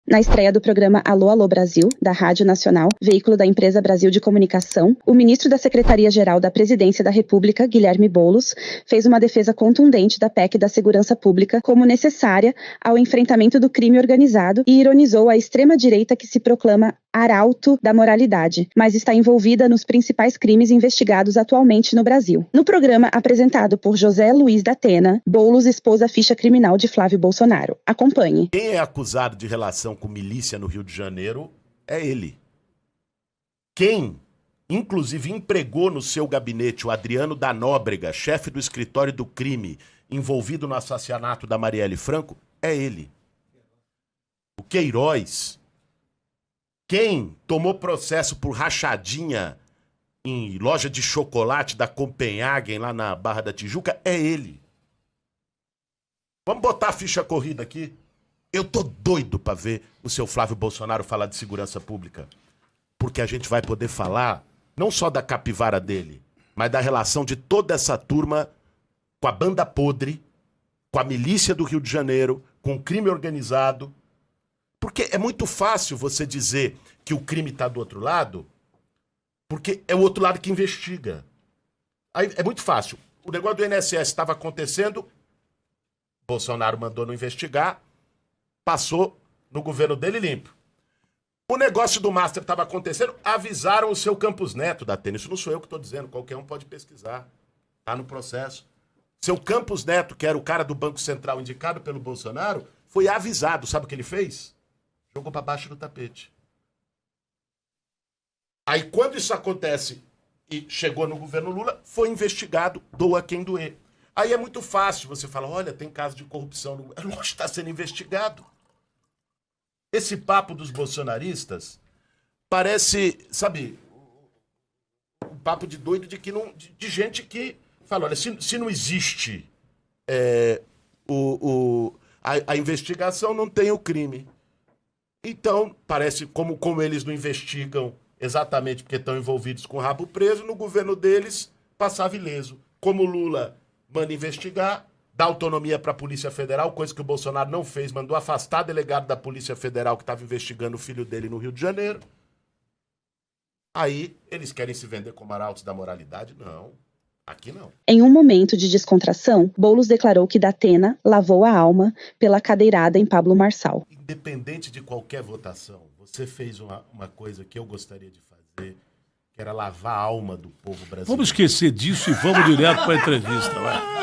Na estreia do programa Alô, Alô Brasil, da Rádio Nacional, veículo da empresa Brasil de Comunicação, o ministro da Secretaria-Geral da Presidência da República, Guilherme Boulos, fez uma defesa contundente da PEC da Segurança Pública como necessária ao enfrentamento do crime organizado e ironizou a extrema-direita que se proclama arauto da moralidade, mas está envolvida nos principais crimes investigados atualmente no Brasil. No programa apresentado por José Luiz da Atena, Boulos expôs a ficha criminal de Flávio Bolsonaro. Acompanhe. Quem é acusado de relação com milícia no Rio de Janeiro é ele. Quem, inclusive, empregou no seu gabinete o Adriano da Nóbrega, chefe do escritório do crime, envolvido no assassinato da Marielle Franco, é ele. O Queiroz. Quem tomou processo por rachadinha em loja de chocolate da Copenhagen, lá na Barra da Tijuca, é ele. Vamos botar a ficha corrida aqui. Eu tô doido pra ver o seu Flávio Bolsonaro falar de segurança pública. Porque a gente vai poder falar não só da capivara dele, mas da relação de toda essa turma com a banda podre, com a milícia do Rio de Janeiro, com o crime organizado. Porque é muito fácil você dizer que o crime tá do outro lado, porque é o outro lado que investiga. Aí é muito fácil. O negócio do INSS estava acontecendo, Bolsonaro mandou não investigar, passou no governo dele limpo. O negócio do Master estava acontecendo, avisaram o seu Campos Neto da Atena. Isso não sou eu que estou dizendo, qualquer um pode pesquisar. Está no processo. Seu Campos Neto, que era o cara do Banco Central indicado pelo Bolsonaro, foi avisado. Sabe o que ele fez? Jogou para baixo do tapete. Aí quando isso acontece e chegou no governo Lula, foi investigado, doa quem doer. Aí é muito fácil você falar, olha, tem caso de corrupção no governo. Lógico, está sendo investigado. Esse papo dos bolsonaristas parece, sabe, um papo de doido de gente que fala, olha, se não existe a investigação, não tem o crime. Então, parece como eles não investigam exatamente porque estão envolvidos com o rabo preso, no governo deles passava ileso. Como o Lula manda investigar, dá autonomia para a Polícia Federal, coisa que o Bolsonaro não fez, mandou afastar delegado da Polícia Federal que estava investigando o filho dele no Rio de Janeiro. Aí, eles querem se vender como arautos da moralidade? Não, aqui não. Em um momento de descontração, Boulos declarou que da Atena lavou a alma pela cadeirada em Pablo Marçal. Independente de qualquer votação, você fez uma coisa que eu gostaria de fazer, que era lavar a alma do povo brasileiro. Vamos esquecer disso e vamos direto para a entrevista, vai.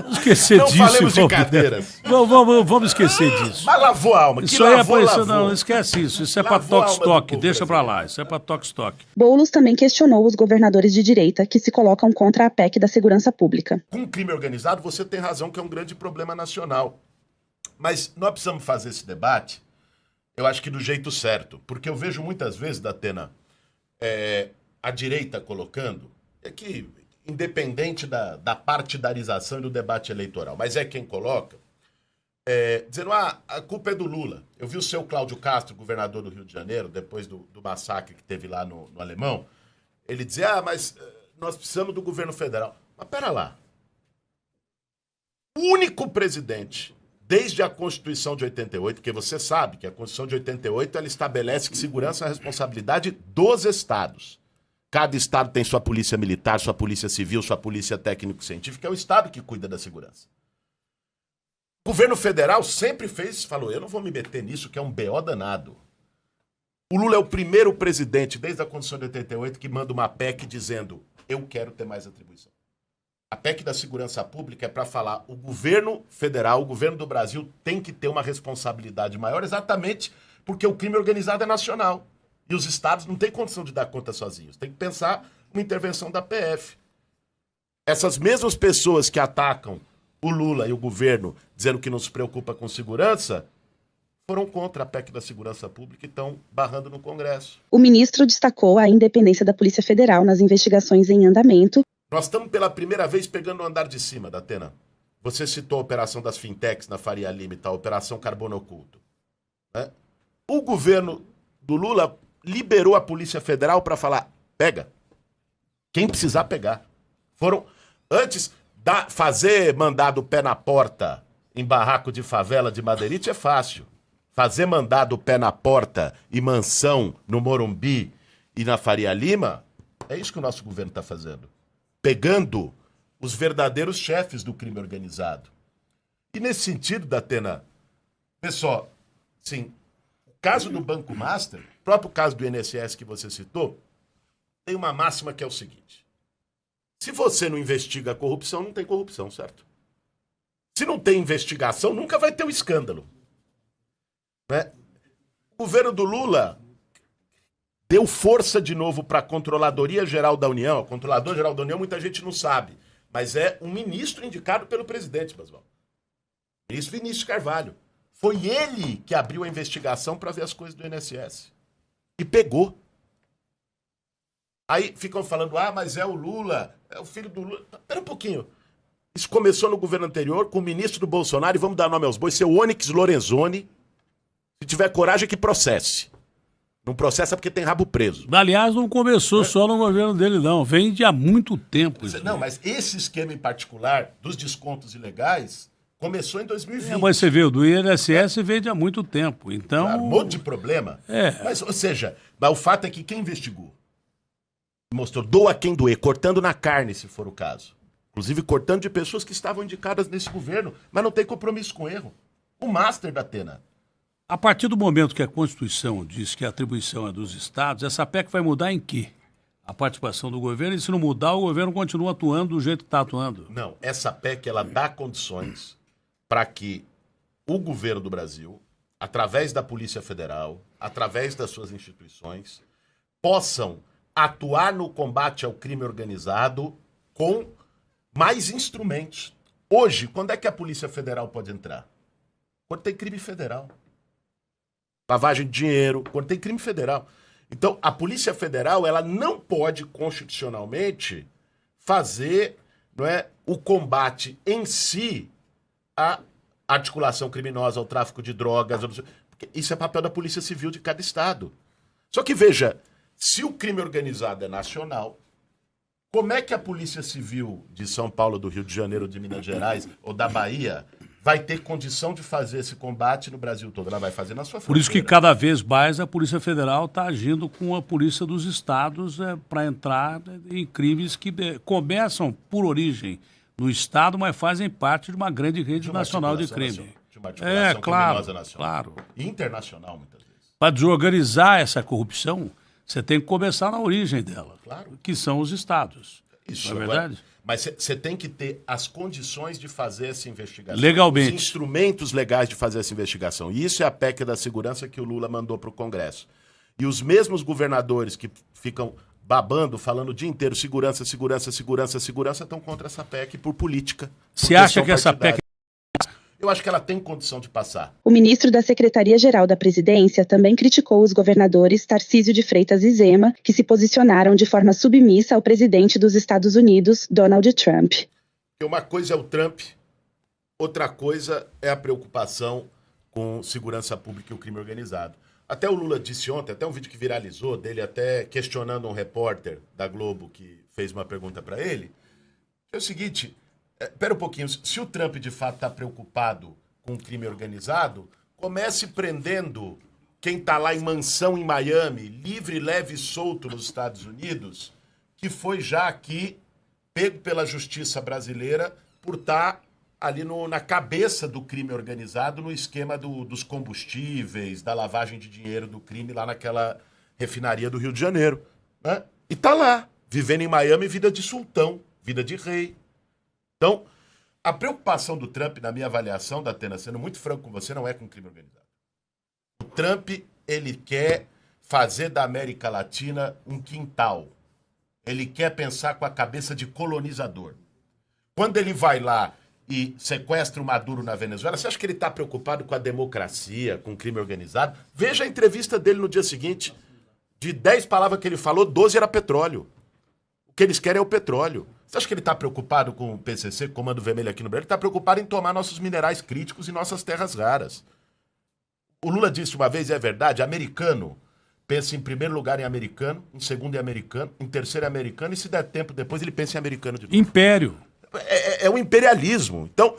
Vamos esquecer não disso. Não falemos de cadeiras. Vamos esquecer disso. Mas lavou a alma. Isso aí é para isso, não, esquece isso. Isso é para toque-toque, deixa para lá. Isso é para toque-toque. Boulos também questionou os governadores de direita que se colocam contra a PEC da Segurança Pública. Com o crime organizado, você tem razão que é um grande problema nacional. Mas nós precisamos fazer esse debate, eu acho que do jeito certo. Porque eu vejo muitas vezes, Datena, a direita colocando, que independente da partidarização e do debate eleitoral, mas é quem coloca, dizendo, a culpa é do Lula. Eu vi o seu Cláudio Castro, governador do Rio de Janeiro, depois do massacre que teve lá no Alemão, ele dizia, mas nós precisamos do governo federal. Mas pera lá. O único presidente, desde a Constituição de 88, porque você sabe que a Constituição de 88 ela estabelece que segurança é a responsabilidade dos estados. Cada estado tem sua polícia militar, sua polícia civil, sua polícia técnico-científica. É o estado que cuida da segurança. O governo federal sempre falou, eu não vou me meter nisso, que é um BO danado. O Lula é o primeiro presidente, desde a Constituição de 88, que manda uma PEC dizendo, eu quero ter mais atribuição. A PEC da segurança pública é para falar, o governo federal, o governo do Brasil tem que ter uma responsabilidade maior, exatamente porque o crime organizado é nacional. E os estados não têm condição de dar conta sozinhos. Tem que pensar uma intervenção da PF. Essas mesmas pessoas que atacam o Lula e o governo, dizendo que não se preocupa com segurança, foram contra a PEC da segurança pública e estão barrando no Congresso. O ministro destacou a independência da Polícia Federal nas investigações em andamento. Nós estamos pela primeira vez pegando o andar de cima, Datena. Você citou a operação das fintechs na Faria Lima e tal, a operação Carbono Oculto. O governo do Lula liberou a Polícia Federal para falar, pega. Quem precisar pegar. Foram, antes, fazer mandado pé na porta em barraco de favela de Madeirite é fácil. fazer mandado pé na porta e mansão no Morumbi e na Faria Lima, é isso que o nosso governo está fazendo. Pegando os verdadeiros chefes do crime organizado. E nesse sentido, Datena, pessoal, sim, o caso do Banco Master, o próprio caso do INSS que você citou, tem uma máxima que é o seguinte: se você não investiga a corrupção, não tem corrupção, certo? Se não tem investigação, nunca vai ter um escândalo. Né? O governo do Lula deu força de novo para a Controladoria Geral da União. O Controlador Geral da União muita gente não sabe, mas é um ministro indicado pelo presidente, Basval. Ministro Vinícius Carvalho. Foi ele que abriu a investigação para ver as coisas do INSS. E pegou. Aí ficam falando, mas é o Lula, é o filho do Lula. Espera um pouquinho. Isso começou no governo anterior, com o ministro do Bolsonaro, e vamos dar nome aos bois, seu Onyx Lorenzoni. Se tiver coragem, que processe. Não processa porque tem rabo preso. Aliás, não começou só no governo dele, não. Vem de há muito tempo. Não, mas esse esquema em particular dos descontos ilegais começou em 2020. Mas você vê, o do INSS vem de há muito tempo. Então... Claro, um monte de problema. Mas, ou seja, o fato é que quem investigou mostrou doa quem doer, cortando na carne, se for o caso. Inclusive cortando de pessoas que estavam indicadas nesse governo, mas não tem compromisso com erro. O Master da Atena. A partir do momento que a Constituição diz que a atribuição é dos estados, essa PEC vai mudar em quê? A participação do governo, e se não mudar, o governo continua atuando do jeito que está atuando? Não, essa PEC ela dá condições para que o governo do Brasil, através da Polícia Federal, através das suas instituições, possam atuar no combate ao crime organizado com mais instrumentos. Hoje, quando é que a Polícia Federal pode entrar? Quando tem crime federal. Lavagem de dinheiro, quando tem crime federal. Então, a Polícia Federal ela não pode, constitucionalmente, fazer o combate em si à articulação criminosa, ao tráfico de drogas. Porque isso é papel da Polícia Civil de cada estado. Só que, veja, se o crime organizado é nacional, como é que a Polícia Civil de São Paulo, do Rio de Janeiro, de Minas Gerais ou da Bahia vai ter condição de fazer esse combate no Brasil todo? Ela vai fazer na sua fronteira. Por isso que cada vez mais a Polícia Federal está agindo com a Polícia dos Estados para entrar em crimes que começam por origem no Estado, mas fazem parte de uma grande rede nacional de crime. De uma articulação criminosa nacional. Claro. E internacional, muitas vezes. Para desorganizar essa corrupção, você tem que começar na origem dela, claro, que são os estados. Isso não é verdade? Mas você tem que ter as condições de fazer essa investigação. Legalmente. Os instrumentos legais de fazer essa investigação. E isso é a PEC da segurança que o Lula mandou para o Congresso. E os mesmos governadores que ficam babando, falando o dia inteiro segurança, segurança, segurança, segurança, estão contra essa PEC por política. Você acha que essa PEC... Eu acho que ela tem condição de passar. O ministro da Secretaria-Geral da Presidência também criticou os governadores Tarcísio de Freitas e Zema, que se posicionaram de forma submissa ao presidente dos Estados Unidos, Donald Trump. Uma coisa é o Trump, outra coisa é a preocupação com segurança pública e o crime organizado. Até o Lula disse ontem, até um vídeo que viralizou dele até questionando um repórter da Globo que fez uma pergunta para ele, é o seguinte... Espera um pouquinho, se o Trump de fato está preocupado com o crime organizado, comece prendendo quem está lá em mansão em Miami, livre, leve e solto nos Estados Unidos, que foi já aqui pego pela justiça brasileira por estar ali na cabeça do crime organizado, no esquema dos combustíveis, da lavagem de dinheiro do crime lá naquela refinaria do Rio de Janeiro. Né? E está lá, vivendo em Miami, vida de sultão, vida de rei. Então, a preocupação do Trump, na minha avaliação, Datena, sendo muito franco com você, não é com crime organizado. O Trump, ele quer fazer da América Latina um quintal. Ele quer pensar com a cabeça de colonizador. Quando ele vai lá e sequestra o Maduro na Venezuela, você acha que ele está preocupado com a democracia, com o crime organizado? Veja a entrevista dele no dia seguinte. De 10 palavras que ele falou, 12 era petróleo. O que eles querem é o petróleo. Você acha que ele está preocupado com o PCC, Comando Vermelho aqui no Brasil? Ele está preocupado em tomar nossos minerais críticos e nossas terras raras. O Lula disse uma vez, e é verdade, americano pensa em primeiro lugar em americano, em segundo em americano, em terceiro em americano, e se der tempo depois ele pensa em americano de novo. Império. É o imperialismo. Então,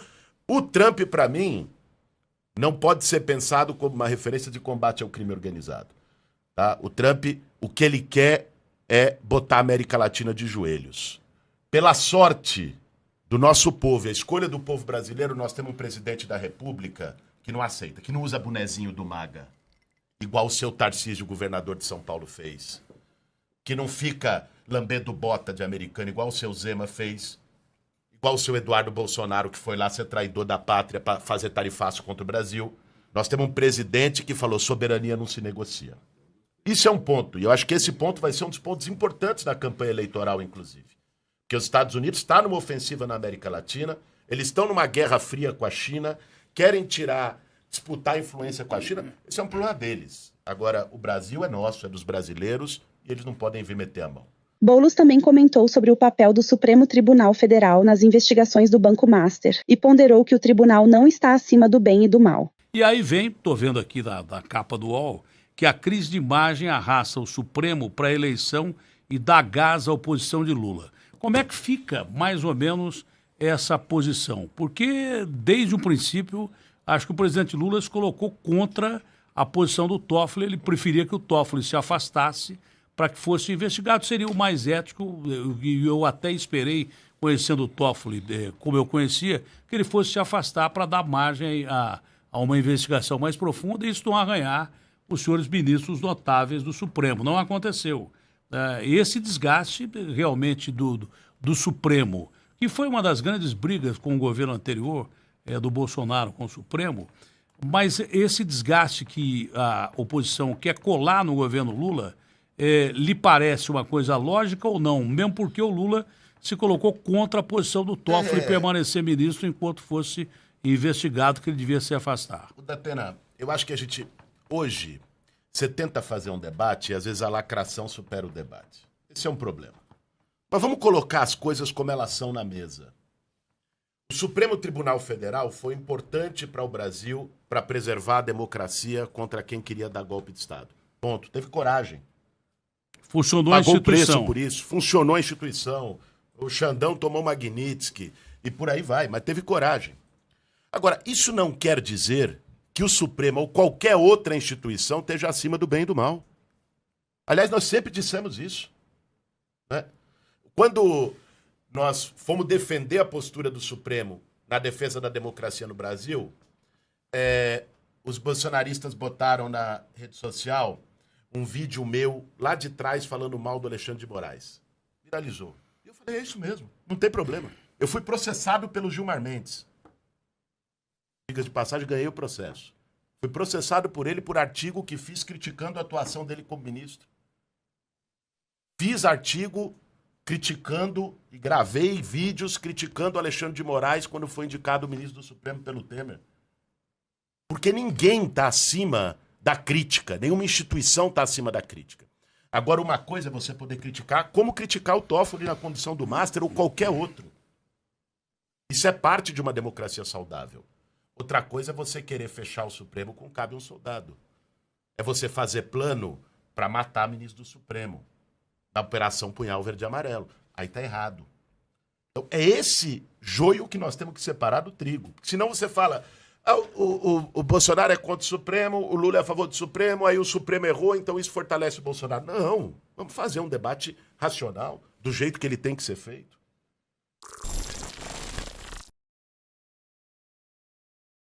o Trump, para mim, não pode ser pensado como uma referência de combate ao crime organizado. Tá? O Trump, o que ele quer é botar a América Latina de joelhos. Pela sorte do nosso povo, a escolha do povo brasileiro, nós temos um presidente da República que não aceita, que não usa bonezinho do MAGA, igual o seu Tarcísio, governador de São Paulo, fez. Que não fica lambendo bota de americano, igual o seu Zema fez, igual o seu Eduardo Bolsonaro, que foi lá ser traidor da pátria para fazer tarifaço contra o Brasil. Nós temos um presidente que falou: soberania não se negocia. Isso é um ponto, e eu acho que esse ponto vai ser um dos pontos importantes da campanha eleitoral, inclusive. Porque os Estados Unidos estão numa ofensiva na América Latina, eles estão numa guerra fria com a China, querem disputar influência com a China. Esse é um problema deles. Agora, o Brasil é nosso, é dos brasileiros, e eles não podem vir meter a mão. Boulos também comentou sobre o papel do Supremo Tribunal Federal nas investigações do Banco Master e ponderou que o tribunal não está acima do bem e do mal. E aí vem, estou vendo aqui da capa do UOL, que a crise de imagem arrasta o Supremo para a eleição e dá gás à oposição de Lula. Como é que fica, mais ou menos, essa posição? Porque, desde o princípio, acho que o presidente Lula se colocou contra a posição do Toffoli. Ele preferia que o Toffoli se afastasse para que fosse investigado. Seria o mais ético, e eu até esperei, conhecendo o Toffoli como eu conhecia, que ele fosse se afastar para dar margem a uma investigação mais profunda e isso não arranhar os senhores ministros notáveis do Supremo. Não aconteceu. Esse desgaste realmente do Supremo, que foi uma das grandes brigas com o governo anterior, do Bolsonaro com o Supremo, mas esse desgaste que a oposição quer colar no governo Lula, lhe parece uma coisa lógica ou não? Mesmo porque o Lula se colocou contra a posição do Toffoli permanecer ministro enquanto fosse investigado, que ele devia se afastar. Datena, eu acho que hoje, você tenta fazer um debate e às vezes a lacração supera o debate. Esse é um problema. Mas vamos colocar as coisas como elas são na mesa. O Supremo Tribunal Federal foi importante para o Brasil para preservar a democracia contra quem queria dar golpe de Estado. Ponto. Teve coragem. Funcionou a instituição. Pagou preço por isso. Funcionou a instituição. O Xandão tomou Magnitsky e por aí vai, mas teve coragem. Agora, isso não quer dizer que o Supremo ou qualquer outra instituição esteja acima do bem e do mal. Aliás, nós sempre dissemos isso. Né? Quando nós fomos defender a postura do Supremo na defesa da democracia no Brasil, os bolsonaristas botaram na rede social um vídeo meu lá de trás falando mal do Alexandre de Moraes. Viralizou. E eu falei: é isso mesmo, não tem problema. Eu fui processado pelo Gilmar Mendes. Diga de passagem, ganhei o processo. Fui processado por ele por artigo que fiz criticando a atuação dele como ministro. Fiz artigo criticando e gravei vídeos criticando o Alexandre de Moraes quando foi indicado ministro do Supremo pelo Temer. Porque ninguém está acima da crítica, nenhuma instituição está acima da crítica. Agora, uma coisa é você poder criticar, como criticar o Toffoli na condição do Master ou qualquer outro. Isso é parte de uma democracia saudável. Outra coisa é você querer fechar o Supremo com cabe um soldado. É você fazer plano para matar ministro do Supremo. Na Operação Punhal Verde e Amarelo. Aí tá errado. Então, é esse joio que nós temos que separar do trigo. Senão você fala: o Bolsonaro é contra o Supremo, o Lula é a favor do Supremo, aí o Supremo errou, então isso fortalece o Bolsonaro. Não, vamos fazer um debate racional, do jeito que ele tem que ser feito.